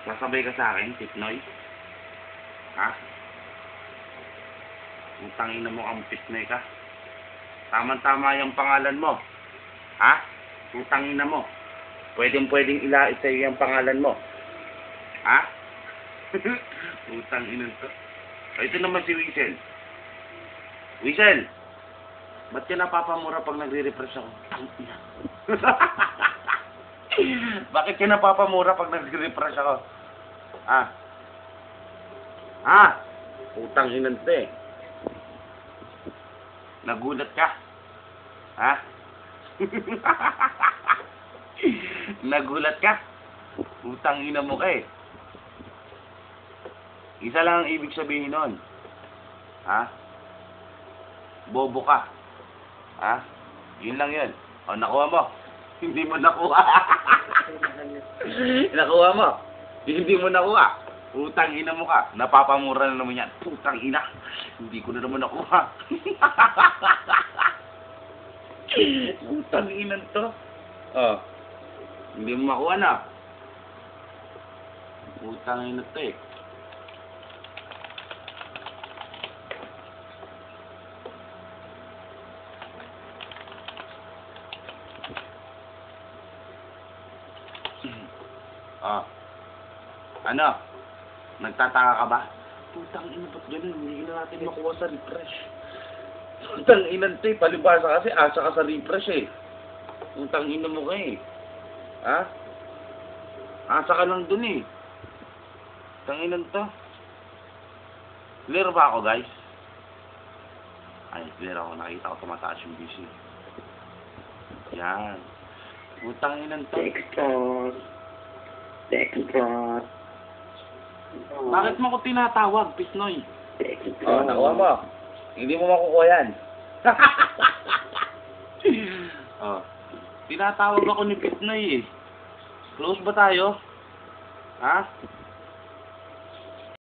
Sasabay ka sa akin, Pitnoy? Ha? Utang ina mo ang Pitnoy ka. Tama-tama yung pangalan mo. Ha? Utang ina mo. Pwedeng ilait sa'yo yung pangalan mo. Ha? Utang ina to. Ito naman si Wiesel. Wiesel! Ba't ka napapamura pag nagre-refresh ako? Tangina. Bakit ka napapamura pag nagre-refresh ako? Ha? Ha? Utang ina to eh. Nagulat ka? Ha? Nagulat ka? Utang ina mo ka eh. Isa lang ang ibig sabihin nun. Ha? Bobo ka. Ha? Yun lang yun. O, nakuha mo. Hindi mo nakuha. Nakuha mo. Hindi mo nakuha. Utang ina mo ka. Napapamura na naman yan. Putang ina. Hindi ko na naman nakuha. Utang ina to. Oh. Hindi mo makuha na. Utang ina to eh. Ah. Ano? Nagtataka ka ba? Putang ina, ba't ganun? Hindi na natin makuha sa refresh. Putang ina to eh. Palibasa kasi asa ka sa refresh eh. Putang ina mo ka eh. Ha? Asa ka lang dun eh. Putang ina to. Clear ba ako guys? Ay, clear ako. Nakita ko tumataas yung busy. Yan. Putang ina to. Textron. Bakit mo ko tinatawag, Pitnoy? Oh, nakuha mo. Hindi mo makukuha yan. Oh. Tinatawag ako ni Pitnoy eh. Close ba tayo? Ha?